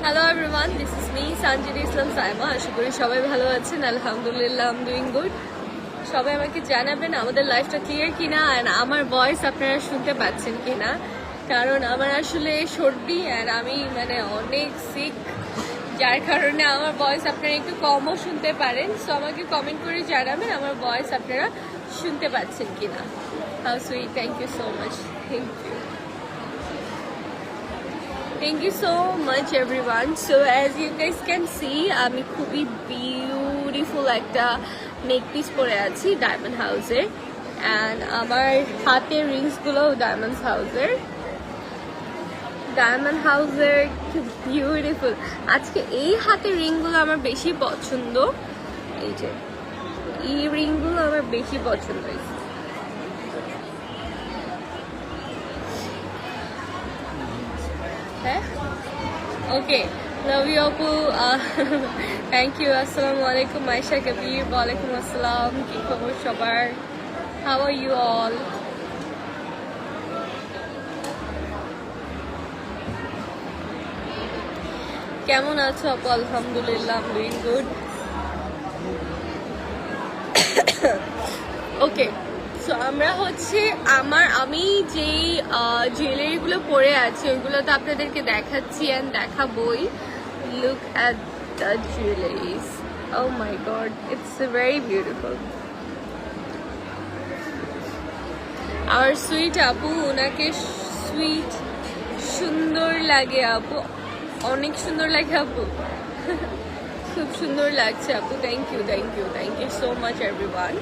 Hello everyone, this is me, Sanjini Islam Saima. আশা করি সবাই ভালো আছেন। আলহামদুলিল্লাহ, I'm doing good. সবাই আমাকে জানাবেন আমাদের লাইফটা ক্লিয়ার কিনা and আমার ভয়েস আপনারা শুনতে পাচ্ছেন কিনা, কারণ আমার আসলে সর্দি and আমি অনেক সিক, যার কারণে আমার ভয়েস আপনারা একটু কমও শুনতে পারেন। সো আমাকে কমেন্ট করে জানাবেন আমার ভয়েস আপনারা শুনতে পাচ্ছেন কিনা। How sweet, thank you so much. Thank you so much everyone. So as you guys can see, আমি খুবই বিউটিফুল একটা নেক পিস পরে আছি ডায়মন্ড হাউসের, and আমার হাতের রিংস গুলো ডায়মন্ড হাউসের কি বিউটিফুল। আজকে এই হাতের রিং গুলো আমার বেশি পছন্দ, এই যে এই রিং গুলো আমার বেশি পছন্দ হয়েছে। Okay, love you Apu. Thank you. Assalamu alaikum Aisha Kabir. Wa alaikum assalam. Ki khobor shobar? How are you all? কেমন আছো আপু? আলহামদুলিল্লাহ, I'm doing good. Okay. So আমরা হচ্ছে আমি যেই জুয়েলারিগুলো পরে আছি ওইগুলো তো আপনাদেরকে দেখাচ্ছি অ্যান্ড দেখাবই। Look at the jewelleries, oh my god, it's very beautiful. আর সুইট আপু, ওনাকে সুইট সুন্দর লাগে আপু, অনেক সুন্দর লাগে আপু, খুব সুন্দর লাগছে আপু। Thank you so much everyone.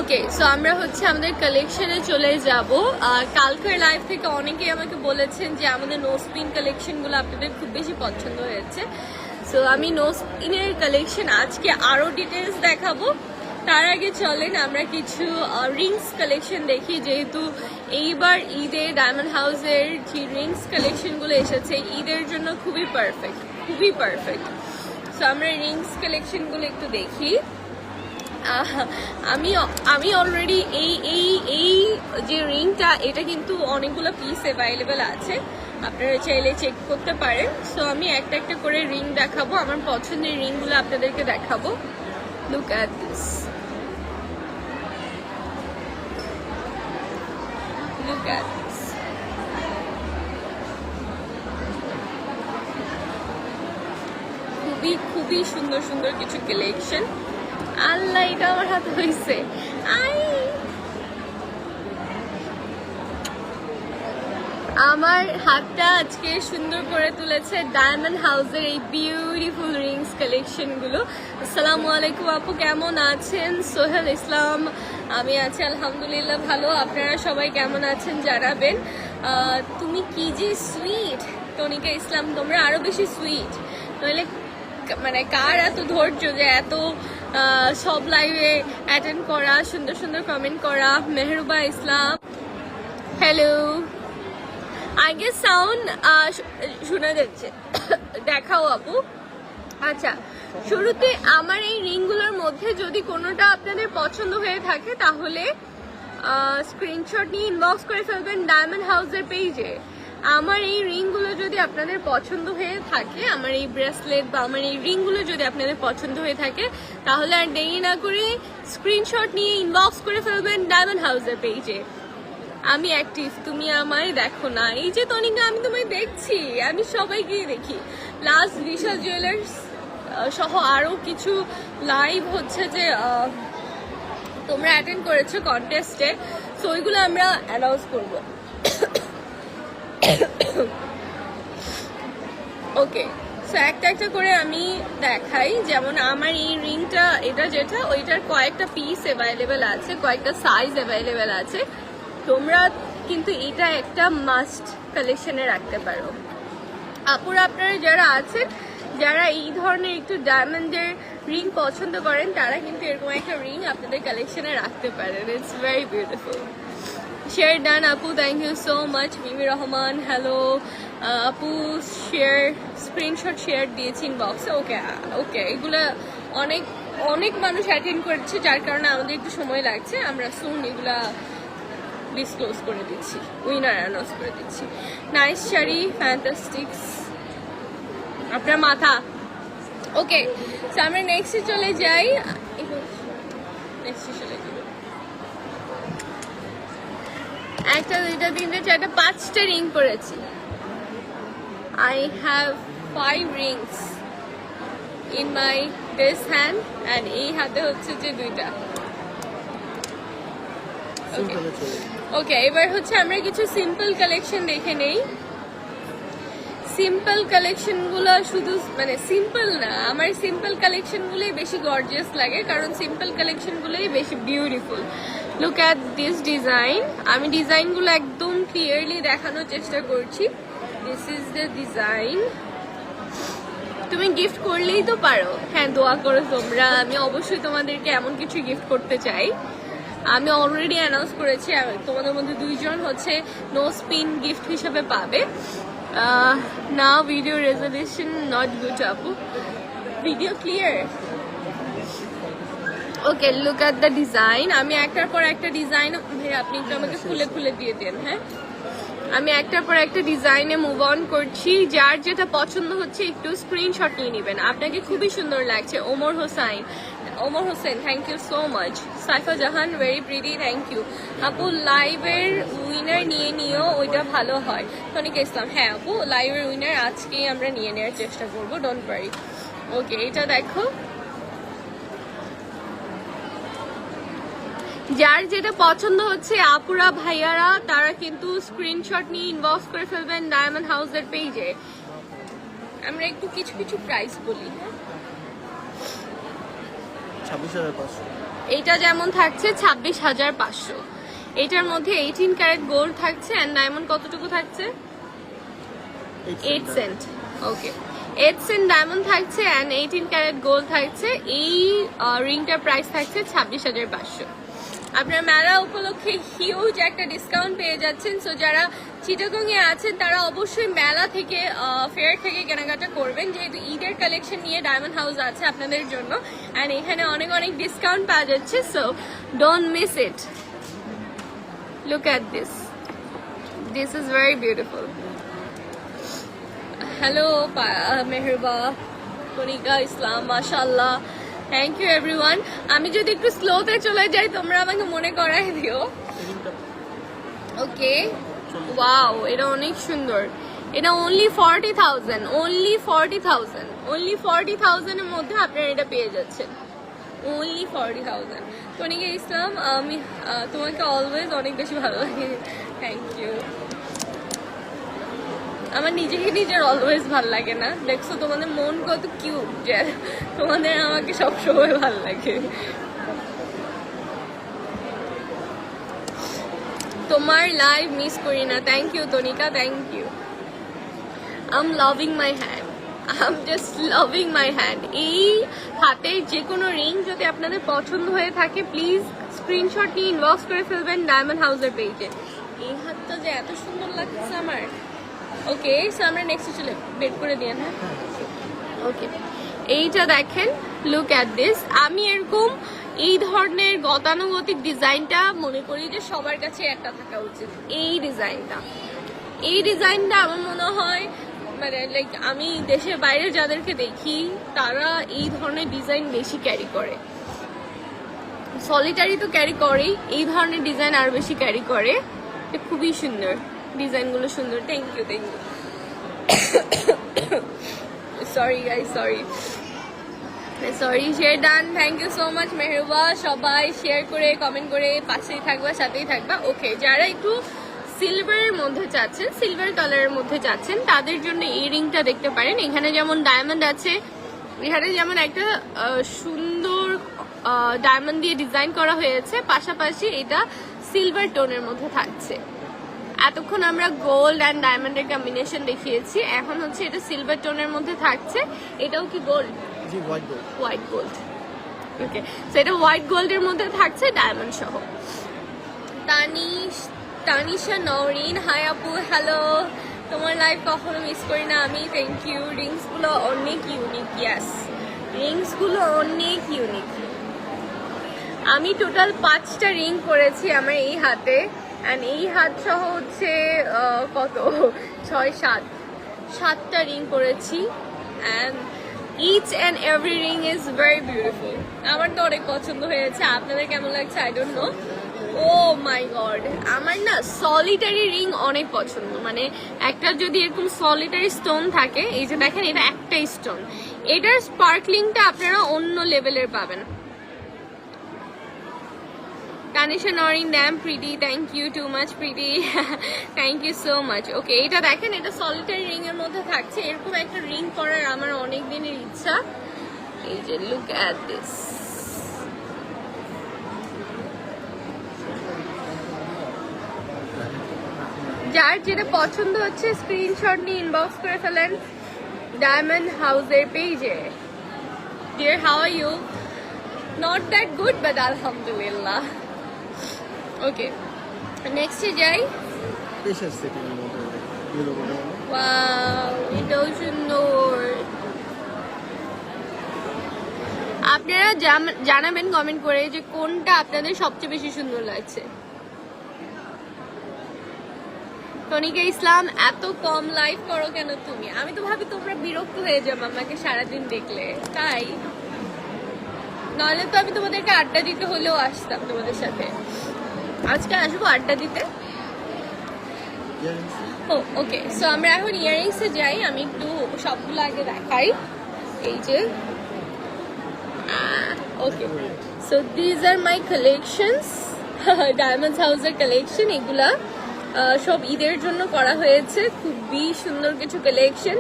Okay, so আমরা হচ্ছে আমাদের কালেকশনে চলে যাব। কালকের লাইভ থেকে অনেকেই আমাকে বলেছেন যে আমাদের নোসপিন কালেকশনগুলো আপনাদের খুব বেশি পছন্দ হয়েছে। সো আমি নোসপিনের কালেকশন আজকে আরও ডিটেলস দেখাবো। তার আগে চলেন আমরা কিছু রিংস কালেকশন দেখি, যেহেতু এইবার ঈদে ডায়মন্ড হাউসের যে রিংস কালেকশনগুলো এসেছে ঈদের জন্য খুবই পারফেক্ট। সো আমরা রিংস কালেকশনগুলো একটু দেখি। আমি অলরেডি এই যে রিংটা, এটা কিন্তু অনেকগুলো পিস অ্যাভেলেবেল আছে, আপনারা চাইলে চেক করতে পারেন। সো আমি একটা একটা করে রিং দেখাবো, আমার পছন্দের রিংগুলো আপনাদেরকে দেখাবো। লুক অ্যাট দিস, খুবই সুন্দর কিছু কালেকশন। আল্লাহ, এটা আমার হাতে হয়েছে। আমার হাতটা আজকে সুন্দর করে তুলেছে ডায়মন্ড হাউসের এই বিউটিফুল রিংস কালেকশন গুলো। আসসালামু আলাইকুম আপু, কেমন আছেন? সোহেল ইসলাম, আমি আছি আলহামদুলিল্লাহ ভালো। আপনারা সবাই কেমন আছেন জানাবেন। তুমি কি যে সুইট, তনিকা ইসলাম, তোমরা আরো বেশি সুইট। নইলে কার এত ধৈর্য যে এত সব লাইভে অ্যাটেন্ড করা, সুন্দর কমেন্ট করা। মেহরুবা ইসলাম, হ্যালো। আগে সাউন্ড শোনা যাচ্ছে, দেখাও আপু। আচ্ছা, শুরুতে আমার এই রিংগুলোর মধ্যে যদি কোনোটা আপনাদের পছন্দ হয়ে থাকে তাহলে স্ক্রিনশট নিয়ে ইনবক্স করে ফেলবেন ডায়মন্ড হাউসের পেজে। আমার এই রিংগুলো যদি আপনাদের পছন্দ হয়ে থাকে, আমার এই ব্রেসলেট বা আমার এই রিংগুলো যদি আপনাদের পছন্দ হয়ে থাকে, তাহলে আর দেরি না করে স্ক্রিনশট নিয়ে ইনবক্স করে ফেলবেন ডায়মন্ড হাউসের পেজে। আমি অ্যাক্টিভ, তুমি আমায় দেখো না। এই যে তনিকা, আমি তোমায় দেখছি, আমি সবাইকেই দেখি। লাস্ট বিশাল জুয়েলার্স সহ আরও কিছু লাইভ হচ্ছে যে তোমরা অ্যাটেন্ড করেছো কন্টেস্টে, সো ওইগুলো আমরা অ্যানাউন্স করবো। ওকে, সো একটা করে আমি দেখাই। যেমন আমার এই রিংটা, এটা যেটা, ওইটার কয়েকটা পিস অ্যাভেলেবেল আছে, কয়েকটা সাইজ অ্যাভেলেবেল আছে। তোমরা কিন্তু এটা একটা মাস্ট কালেকশনে রাখতে পারো। আপুরা আপনারা যারা আছেন, যারা এই ধরনের একটু ডায়মন্ডের রিং পছন্দ করেন, তারা কিন্তু এরকম একটা রিং আপনাদের কালেকশনে রাখতে পারেন। It's very beautiful. Share done আপু, thank you so much. Mimi Rahman, hello আপু। শেয়ার, স্ক্রিনশট শেয়ার দিয়েছি ইনবক্সে। ওকে, এগুলো অনেক মানুষ অ্যাটেন্ড করেছে, যার কারণে আমাদের একটু সময় লাগছে। আমরা সুন এগুলা ডিসক্লোজ করে দিচ্ছি, উইনার অ্যানাউন্স করে দিচ্ছি। নাইস শাড়ি, ফ্যান্টাস্টিক্স। আপনার মাথা। ওকে, তো আমরা নেক্সটে চলে যাই। একটা, দুইটা, তিনটে, চারটা, 5টা রিং করেছি। I have 5 rings in my this hand and এই হাতে হচ্ছে যে 2টা। ওকে, এবার হচ্ছে আমরা কিছু সিম্পল কালেকশন দেখে নেই। সিম্পল কালেকশন গুলো শুধু মানে সিম্পল না, আমার সিম্পল কালেকশন গুলোই বেশি গর্জিয়াস লাগে, কারণ সিম্পল কালেকশন গুলোই বেশি beautiful. Look at this design. আমি ডিজাইন গুলো একদম ক্লিয়ারলি দেখানোর চেষ্টা করছি। This is the design. তুমি গিফট করলেই তো পারো। হ্যাঁ, দোয়া করো তোমরা, আমি অবশ্যই তোমাদেরকে এমন কিছু গিফট করতে চাই। আমি অলরেডি অ্যানাউন্স করেছি, তোমাদের মধ্যে 2 জন হচ্ছে নো স্পিন গিফট হিসেবে পাবে। Now video resolution not good, Apu. Video clear. Okay, look at the design. আমি একটার পর একটা ডিজাইন, ভাই আপনি একটু আমাকে খুলে দিয়ে দেন। হ্যাঁ, আমি একটার পর একটা ডিজাইনে মুভ অন করছি। যার যেটা পছন্দ হচ্ছে একটু স্ক্রিনশট নিয়ে নেবেন। আপনাকে খুবই সুন্দর লাগছে। Omar Hossain, thank you so much. Saifa Jahan, very pretty, thank you. আপু লাইভের উইনার নিয়ে নিও, ওইটা ভালো হয়। তনিকা ইসলাম, হ্যাঁ আপু লাইভের উইনার আজকেই আমরা নিয়ে নেওয়ার চেষ্টা করবো, ডোন্ট ওয়ারি। ওকে, এটা দেখো, যার যেটা পছন্দ হচ্ছে আপুরা ভাইয়ারা তারা কিন্তু স্ক্রিনশট নিয়ে ইনবক্স করে ফেলবেন ডায়মন্ড হাউসের পেজে। আমরা একটু কিছু প্রাইস বলি। 26,500। এইটা যেমন থাকছে 26,500। এটার মধ্যে 18 ক্যারেট গোল্ড থাকছে এন্ড ডায়মন্ড কতটুকু থাকছে? 8 সেন্ট। ওকে, 8 সেন্ট ডায়মন্ড থাকছে এন্ড 18 ক্যারেট গোল্ড থাকছে। এই রিংটার প্রাইস থাকছে 26,500। আপনার মেলা উপলক্ষে হিউজ একটা ডিসকাউন্ট পেয়ে যাচ্ছেন। সো যারা চিটাগং এ আছেন তারা অবশ্যই মেলা থেকে ফেয়ার থেকে কেনাকাটা করবেন, যেহেতু ঈদের কালেকশন নিয়ে ডায়মন্ড হাউস আছে আপনাদের জন্য এন্ড এখানে অনেক ডিসকাউন্ট পাওয়া যাচ্ছে। So don't miss it. Look at this is very beautiful. Hello Mehraba, Tanika Islam, মাশাআল্লাহ, থ্যাংক ইউ এভরিওয়ান। আমি যদি একটু স্লোতে চলে যাই তোমরা আমাকে মনে করাই দিও। ওকে, ওয়াও, এটা অনেক সুন্দর। এটা অনলি 40,000, অনলি 40,000 এর মধ্যে আপনারা এটা পেয়ে যাচ্ছেন, অনলি 40,000। তনিকা ইসলাম, আমি তোমাকে অলওয়েজ অনেক বেশি ভালো লাগে, থ্যাংক ইউ। আমার নিজের অলওয়েজ ভাল লাগে না, দেখছো তোমাদের মন কত কিউট যে তোমাদের আমাকে সবসময় ভাল লাগে। তোমার লাইভ মিস করি না, thank you Tanika, thank you. I am loving my hand, I am just loving my hand. এই হাতের যে কোনো রিং যদি আপনাদের পছন্দ হয়ে থাকে প্লিজ স্ক্রিনশট নিয়ে ইনবক্স করে ফেলবেন ডায়মন্ড হাউসের পেজে। এই হাতটা যে এত সুন্দর লাগছে আমার। ওকে, সো আমরা নেক্সট চলে বের করে দিয়ে। হ্যাঁ, ওকে, এইটা দেখেন, লুক অ্যাট দিস। আমি এরকম এই ধরনের গতানুগতিক ডিজাইনটা মনে করি যে সবার কাছে একটা থাকা উচিত। এই ডিজাইনটা আমার মনে হয় মানে লাইক আমি দেশের বাইরে যাদেরকে দেখি তারা এই ধরনের ডিজাইন বেশি ক্যারি করে। সলিটারি তো ক্যারি করেই, এই ধরনের ডিজাইন আরো বেশি ক্যারি করে। এটা খুবই সুন্দর, ডিজাইনগুলো সুন্দর। Thank you. Sorry guys, sorry. Share done, thank you so much Mehruba. সবাই শেয়ার করে কমেন্ট করে পাশেই থাকবা, সাথেই থাকবা। ওকে, যারা একটু সিলভারের মধ্যে চাচ্ছেন, সিলভার কালারের মধ্যে চাচ্ছেন তাদের জন্য এই রিংটা দেখতে পারেন। এখানে যেমন ডায়মন্ড আছে, এখানে যেমন একটা সুন্দর ডায়মন্ড দিয়ে ডিজাইন করা হয়েছে, পাশাপাশি এটা সিলভার টোনের মধ্যে থাকছে। এতক্ষণ আমরা গোল্ড অ্যান্ড ডায়মন্ডের কম্বিনেশন দেখিয়েছি, এখন হচ্ছে এটা সিলভার টোনের মধ্যে থাকছে। এটাও কি গোল্ড? জি, হোয়াইট গোল্ড। ওকে, সো এটা হোয়াইট গোল্ডের মধ্যে থাকছে ডায়মন্ড সহ। তানিশা নওরিন, হাই আপু, হ্যালো। তোমার লাইভ কখনো মিস করি না আমি, থ্যাংক ইউ। রিংসগুলো অনেক ইউনিক, ইয়াস, রিংসগুলো অনেক ইউনিক। আমি টোটাল 5টা রিং করেছি আমার এই হাতে, অ্যান্ড এই হাত সহ হচ্ছে কত 6-7টা রিং করেছি। and each and every ring is very beautiful. আমার তো অনেক পছন্দ হয়েছে, আপনাদের কেমন লাগছে I don't know. Oh my god, আমার না সলিটারি রিং অনেক পছন্দ, মানে একটা যদি এরকম সলিটারি স্টোন থাকে, এই যে দেখেন এটা একটাই স্টোন, এটার স্পার্কলিংটা আপনারা অন্য লেভেলের পাবেন। Tanisha Noreen, damn pretty. Thank you too much, pretty. Thank you so much. Okay, এটা দেখেন, এটা সলিটারি রিং এর মধ্যে থাকছে। এরকম একটা রিং পরার আমার অনেক দিনের ইচ্ছা। এই যে look at this. যার যেটা পছন্দ হচ্ছে স্ক্রিনশট নিয়ে ইনবক্স করে ফেলেন ডায়মন্ড হাউসের পেজে। Dear, how are you? Not that good, but alhamdulillah. Okay, next এ যাই। পেশার সেটিং এর মধ্যে ইউরো বলে ওয়াও, এটাও সুন্দর। আপনারা জানাবেন কমেন্ট করে যে কোনটা আপনাদের সবচেয়ে বেশি সুন্দর লাগছে। টনিকা ইসলাম, এত কম লাইভ করো কেন তুমি? আমি তো ভাবি তোমরা বিরক্ত হয়ে যাবে আমাকে সারাদিন দেখলে, তাই। নাহলে তো আমি তোমাদেরকে আড্ডা দিতে হলেও আসতাম তোমাদের সাথে। আজকে আসবো আড্ডা দিতে। ও ওকে, সো আমরা এখন ইয়াররিংস এ যাই। আমি একটু সবগুলো আগে দেখাই। এই যে okay, so these are my collections, diamonds হাউসের কালেকশন। এগুলা সব ঈদের জন্য করা হয়েছে, খুবই সুন্দর কিছু কালেকশন।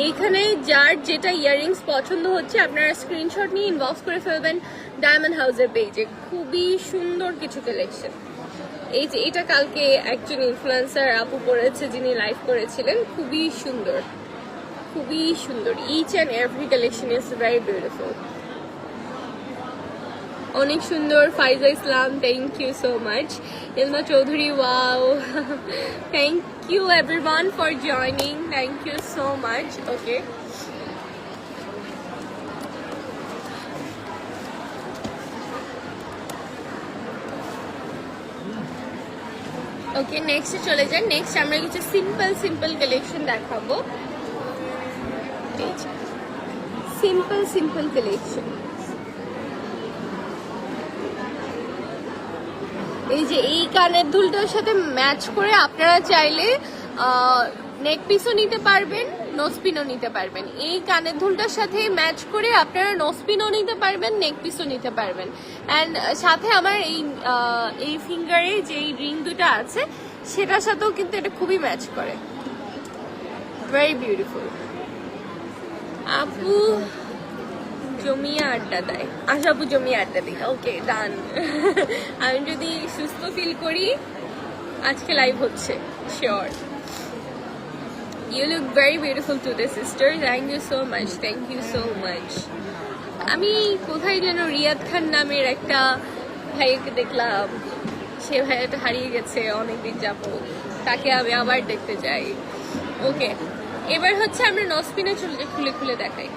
এইখানে যার যেটা ইয়াররিংস পছন্দ হচ্ছে আপনারা স্ক্রিনশট নিয়ে ইনবক্স করে ফেলবেন ডায়মন্ড হাউসের পেজে। খুবই সুন্দর কিছু কালেকশন। এই যে এটা কালকে একজন ইনফ্লুয়েন্সার আপু পড়েছে, যিনি লাইভ করেছিলেন। খুবই সুন্দর, খুবই সুন্দর। Each and every collection is very beautiful. অনেক সুন্দর। Faiza Islam, thank you so much. Ilma Chowdhury, wow, thank you everyone for joining, thank you so much. Okay, okay নেক্সটে চলে যান। নেক্সট আমরা কিছু সিম্পল কালেকশন দেখাবো। Simple collection. এই যে এই কানের দুলটার সাথে ম্যাচ করে আপনারা চাইলে নেক পিসও নিতে পারবেন, নোজপিনও নিতে পারবেন। এই কানের দুলটার সাথে ম্যাচ করে আপনারা নোজপিনও নিতে পারবেন, নেক পিসও নিতে পারবেন। অ্যান্ড সাথে আমার এই ফিঙ্গারে যে রিং দুটো আছে সেটার সাথেও কিন্তু এটা খুবই ম্যাচ করে। Very beautiful. আপু জমিয়ে আড্ডা দেয়, আশাপু জমিয়ে আড্ডা দিই। ওকে, ডান। আমি যদি সুস্থ ফিল করি আজকে লাইভ হচ্ছে, sure. You look very beautiful today sister, thank you so much, thank you so much. আমি কোথায় যেন রিয়াদ খান নামের একটা ভাইকে দেখলাম, সে ভাইয়াটা হারিয়ে গেছে অনেকদিন যাবত, তাকে আমি আবার দেখতে চাই। ওকে, এবার হচ্ছে আমরা নোজপিনে চলে যাই, খুলে দেখাই।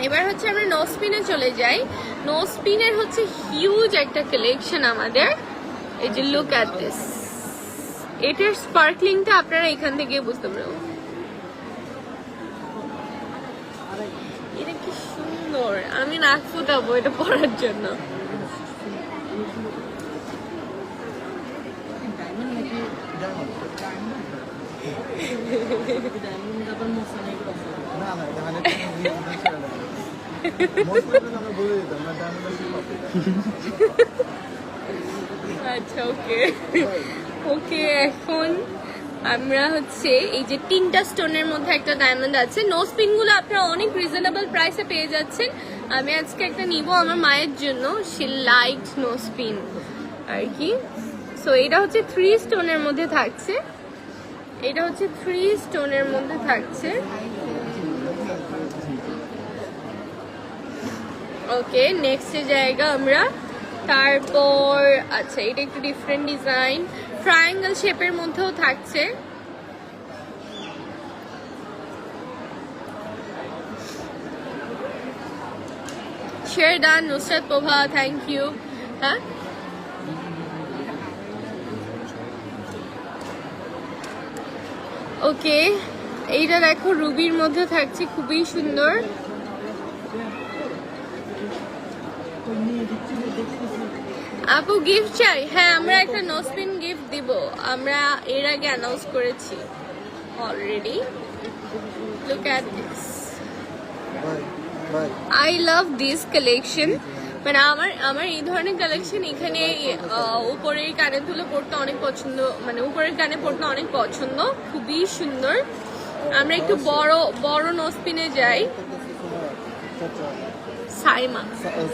এবার হচ্ছে আমরা নোজপিনে চলে যাই। নোজপিনের হচ্ছে হিউজ একটা কালেকশন আমাদের। এই যে লুক অ্যাট দিস, এটার স্পার্কলিংটা আপনারা এখান থেকে বুঝতে পারবেন। এটা কি সুন্দর, আমি নাক ফুটাবো এটা পরার জন্য। আচ্ছা, ওকে ওকে। এখন আমরা হচ্ছে এই যে 3টা স্টোনের মধ্যে একটা ডায়মন্ড আছে। নোজপিন গুলো আপনারা অনেক রিজনেবল প্রাইসে পেয়ে যাচ্ছেন। আমি আজকে একটা নিব আমার মায়ের জন্য, শি লাইক নোজপিন আর কি। সো এটা হচ্ছে 3 স্টোনের মধ্যে থাকছে, এটা হচ্ছে 3 স্টোনের মধ্যে থাকছে। ওকে, নেক্সট জায়গা আমরা। তারপর আচ্ছা, এটা একটু ডিফারেন্ট ডিজাইন, ট্রায়াঙ্গেল শেপের মধ্যেও থাকছে। শেরদান, নুসরাত প্রভা, থ্যাংক ইউ। হ্যাঁ, ওকে, এইটা দেখো রুবির মধ্যে থাকছে, খুবই সুন্দর। আপু গিফট চাই? হ্যাঁ, আমরা একটা নসপিন গিফট দিব, আমরা এর আগে অ্যানাউন্স করেছি already. Look at this, bye bye. I love this collection. মানে আমার এই ধরনের কালেকশন এখানে উপরের কানে তুলে পড়তে অনেক পছন্দ, মানে উপরের কানে পড়তে অনেক পছন্দ, খুবই সুন্দর। আমরা একটু বড় বড় নসপিনে যাই। সাইমা সালাম